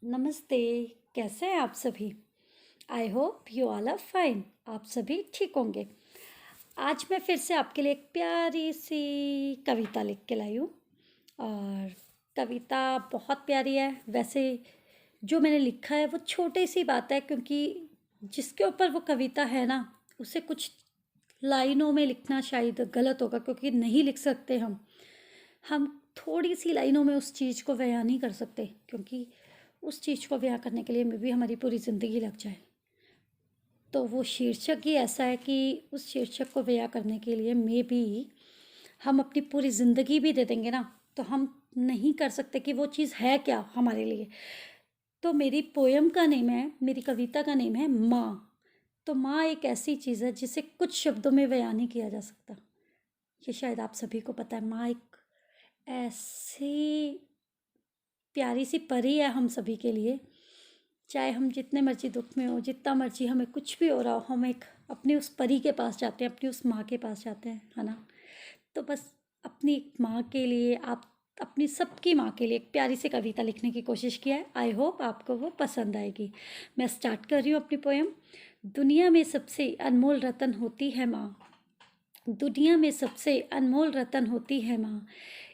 नमस्ते। कैसे हैं आप सभी? I hope you all are fine. आप सभी ठीक होंगे। आज मैं फिर से आपके लिए एक प्यारी सी कविता लिख के लाई हूँ। और कविता बहुत प्यारी है। वैसे जो मैंने लिखा है वो छोटी सी बात है, क्योंकि जिसके ऊपर वो कविता है ना, उसे कुछ लाइनों में लिखना शायद गलत होगा, क्योंकि नहीं लिख सकते हम थोड़ी सी लाइनों में उस चीज़ को बयां नहीं कर सकते, क्योंकि उस चीज़ को बयां करने के लिए में भी हमारी पूरी ज़िंदगी लग जाए। तो वो शीर्षक ही ऐसा है कि उस शीर्षक को बयां करने के लिए में भी हम अपनी पूरी ज़िंदगी भी दे देंगे ना, तो हम नहीं कर सकते कि वो चीज़ है क्या हमारे लिए। तो मेरी पोयम का नेम है, मेरी कविता का नेम है माँ। तो माँ एक ऐसी चीज़ है जिसे कुछ शब्दों में बयां नहीं किया जा सकता। ये शायद आप सभी को पता है। माँ एक ऐसी प्यारी सी परी है हम सभी के लिए। चाहे हम जितने मर्जी दुख में हो, जितना मर्जी हमें कुछ भी हो रहा हो, हम एक अपनी उस परी के पास जाते हैं, अपनी उस माँ के पास जाते हैं, है ना। तो बस अपनी एक माँ के लिए, आप अपनी सबकी माँ के लिए एक प्यारी सी कविता लिखने की कोशिश किया है। आई होप आपको वो पसंद आएगी। मैं स्टार्ट कर रही हूँ अपनी पोयम। दुनिया में सबसे अनमोल रतन होती है माँ। दुनिया में सबसे अनमोल रतन होती है माँ।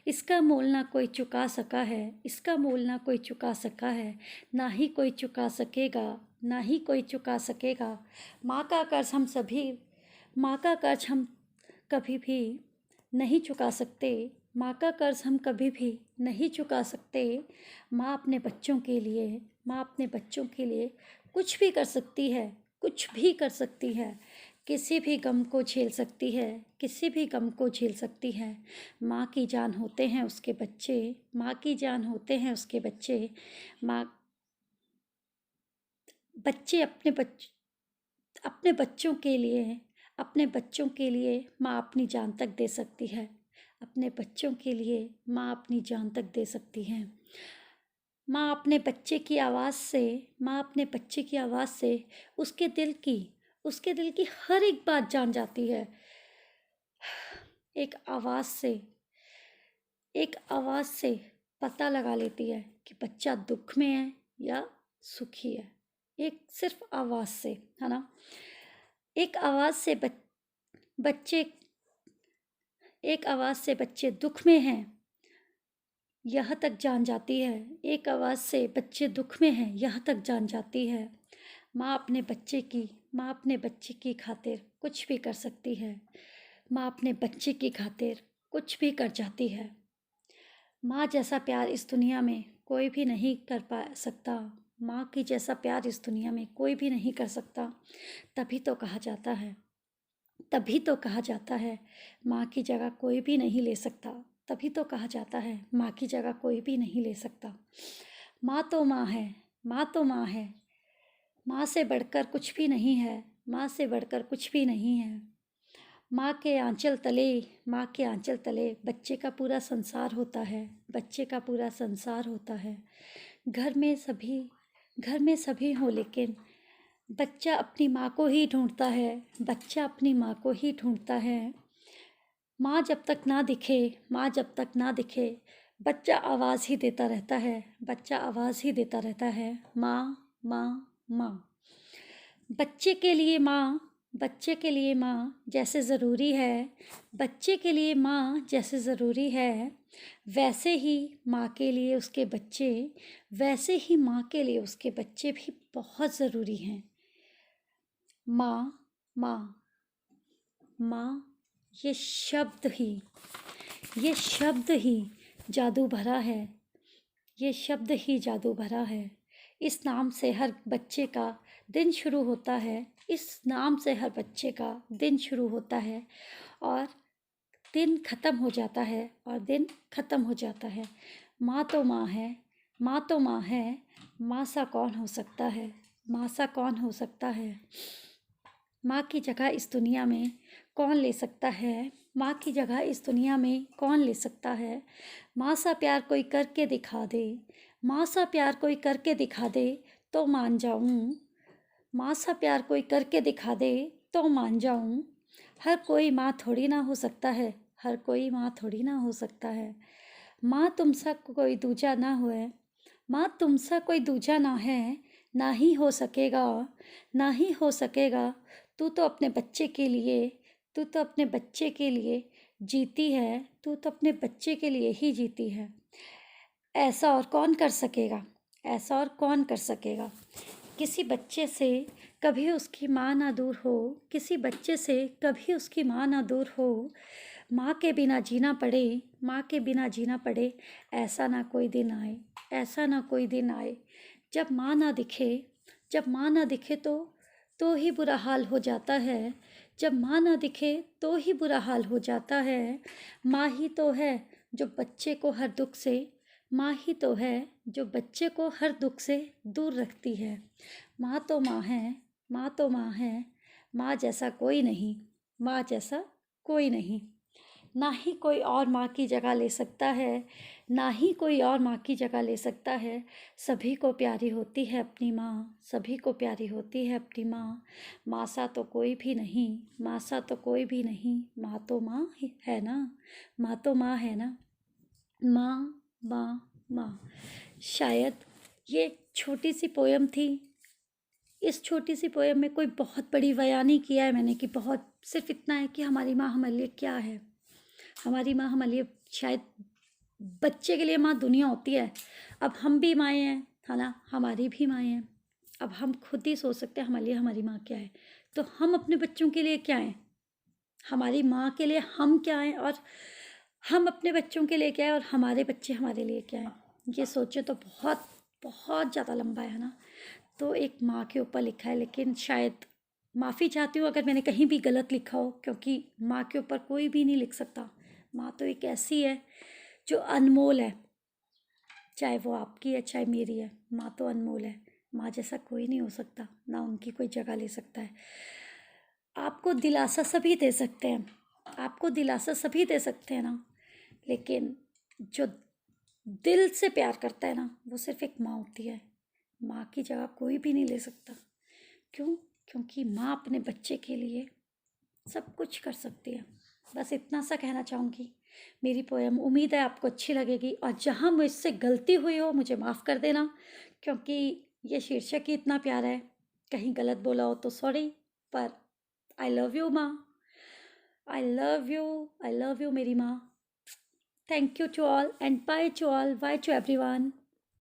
इसका मोल ना कोई चुका सका है, इसका मोल ना कोई चुका सका है, ना ही कोई चुका सकेगा, ना ही कोई चुका सकेगा। माँ का कर्ज हम सभी, माँ का कर्ज हम कभी भी नहीं चुका सकते। माँ का कर्ज हम कभी भी नहीं चुका सकते। माँ अपने बच्चों के लिए, माँ अपने बच्चों के लिए कुछ भी कर सकती है, कुछ भी कर सकती है। किसी भी गम को झेल सकती है, किसी भी गम को झेल सकती है। माँ की जान होते हैं उसके बच्चे, माँ की जान होते हैं उसके बच्चे। माँ बच्चे अपने बच्चों के लिए, अपने बच्चों के लिए माँ अपनी जान तक दे सकती है। अपने बच्चों के लिए माँ अपनी जान तक दे सकती है। माँ अपने बच्चे की आवाज़ से, माँ अपने बच्चे की आवाज़ से उसके दिल की हर एक बात जान जाती है। एक आवाज़ से, एक आवाज़ से पता लगा लेती है कि बच्चा दुख में है या सुखी है। एक सिर्फ आवाज़ से, है ना। एक आवाज़ से बच्चे, एक आवाज़ से बच्चे दुख में हैं यह तक जान जाती है। एक आवाज़ से बच्चे दुख में हैं यह तक जान जाती है। माँ अपने बच्चे की, माँ अपने बच्चे की खातिर कुछ भी कर सकती है। माँ अपने बच्चे की खातिर कुछ भी कर जाती है। माँ जैसा प्यार इस दुनिया में कोई भी नहीं कर पा सकता। माँ की जैसा प्यार इस दुनिया में कोई भी नहीं कर सकता। तभी तो कहा जाता है, तभी तो कहा जाता है माँ की जगह कोई भी नहीं ले सकता। तभी तो कहा जाता है माँ की जगह कोई भी नहीं ले सकता। माँ तो माँ है, माँ तो माँ है, माँ से बढ़कर कुछ भी नहीं है, माँ से बढ़कर कुछ भी नहीं है। माँ के आंचल तले, माँ के आंचल तले बच्चे का पूरा संसार होता है, बच्चे का पूरा संसार होता है। घर में सभी हों, लेकिन बच्चा अपनी माँ को ही ढूंढता है, बच्चा अपनी माँ को ही ढूंढता है। माँ जब तक ना दिखे, माँ जब तक ना दिखे, बच्चा आवाज़ ही देता रहता है, बच्चा आवाज़ ही देता रहता है। माँ, माँ, माँ। बच्चे के लिए माँ, बच्चे के लिए माँ जैसे ज़रूरी है, बच्चे के लिए माँ जैसे ज़रूरी है, वैसे ही माँ के लिए उसके बच्चे, वैसे ही माँ के लिए उसके बच्चे भी बहुत ज़रूरी हैं। माँ, माँ, माँ, ये शब्द ही, ये शब्द ही जादू भरा है, ये शब्द ही जादू भरा है। इस नाम से हर बच्चे का दिन शुरू होता है, इस नाम से हर बच्चे का दिन शुरू होता है और दिन ख़त्म हो जाता है, और दिन ख़त्म हो जाता है। माँ तो माँ है, माँ तो माँ है, माँ सा कौन हो सकता है, माँ सा कौन हो सकता है। माँ की जगह इस दुनिया में कौन ले सकता है, माँ की जगह इस दुनिया में कौन ले सकता है। माँ सा प्यार कोई करके दिखा दे, माँ सा प्यार कोई करके दिखा दे तो मान जाऊँ, माँ सा प्यार कोई करके दिखा दे तो मान जाऊँ। हर कोई माँ थोड़ी ना हो सकता है, हर कोई माँ थोड़ी ना हो सकता है। माँ तुम सा कोई दूजा ना हुए, माँ तुमसा कोई दूजा ना है, ना ही हो सकेगा, ना ही हो सकेगा। तू तो अपने बच्चे के लिए, तू तो अपने बच्चे के लिए जीती है, तू तो अपने बच्चे के लिए ही जीती है। ऐसा और कौन कर सकेगा, ऐसा और कौन कर सकेगा। किसी बच्चे से कभी उसकी माँ ना दूर हो, किसी बच्चे से कभी उसकी माँ ना दूर हो। माँ के बिना जीना पड़े, माँ के बिना जीना पड़े, ऐसा ना कोई दिन आए, ऐसा ना कोई दिन आए। जब माँ ना दिखे, जब माँ ना दिखे तो ही बुरा हाल हो जाता है। जब माँ ना दिखे तो ही बुरा हाल हो जाता है। माँ ही तो है जो बच्चे को हर दुख से, माँ ही तो है जो बच्चे को हर दुख से दूर रखती है। माँ तो माँ है, माँ तो माँ है, माँ जैसा कोई नहीं, माँ जैसा कोई नहीं। ना ही कोई और माँ की जगह ले सकता है, ना ही कोई और माँ की जगह ले सकता है। सभी को प्यारी होती है अपनी माँ, सभी को प्यारी होती है अपनी माँ। माँ सा तो कोई भी नहीं, माँ सा तो कोई भी नहीं। माँ तो माँ ही है ना, माँ तो माँ है ना। माँ माँ माँ। शायद ये छोटी सी पोयम थी। इस छोटी सी पोयम में कोई बहुत बड़ी बयान नहीं किया है मैंने कि बहुत, सिर्फ इतना है कि हमारी माँ हमारे लिए क्या है। हमारी माँ हमारे लिए शायद बच्चे के लिए माँ दुनिया होती है। अब हम भी माएँ हैं, है ना, हमारी भी माएँ हैं। अब हम खुद ही सोच सकते हैं हमारे लिए हमारी माँ क्या है। तो हम अपने बच्चों के लिए क्या हैं, हमारी माँ के लिए हम क्या हैं, और हम अपने बच्चों के लिए क्या है, और हमारे बच्चे हमारे लिए क्या हैं। ये सोचे तो बहुत बहुत ज़्यादा लंबा है ना। तो एक माँ के ऊपर लिखा है, लेकिन शायद माफ़ी चाहती हूँ अगर मैंने कहीं भी गलत लिखा हो, क्योंकि माँ के ऊपर कोई भी नहीं लिख सकता। माँ तो एक ऐसी है जो अनमोल है, चाहे वो आपकी है चाहे मेरी है। माँ तो अनमोल है, माँ जैसा कोई नहीं हो सकता, ना उनकी कोई जगह ले सकता है। आपको दिलासा सभी दे सकते हैं, आपको दिलासा सभी दे सकते हैं ना, लेकिन जो दिल से प्यार करता है ना, वो सिर्फ एक माँ होती है। माँ की जगह कोई भी नहीं ले सकता। क्यों? क्योंकि माँ अपने बच्चे के लिए सब कुछ कर सकती है। बस इतना सा कहना चाहूँगी। मेरी पोयम उम्मीद है आपको अच्छी लगेगी, और जहाँ मुझसे गलती हुई हो मुझे माफ़ कर देना, क्योंकि ये शीर्षक ही इतना प्यारा है। कहीं गलत बोला हो तो सॉरी, पर आई लव यू माँ, I love you, I love you मेरी माँ। Thank you to all and bye to all, bye to everyone.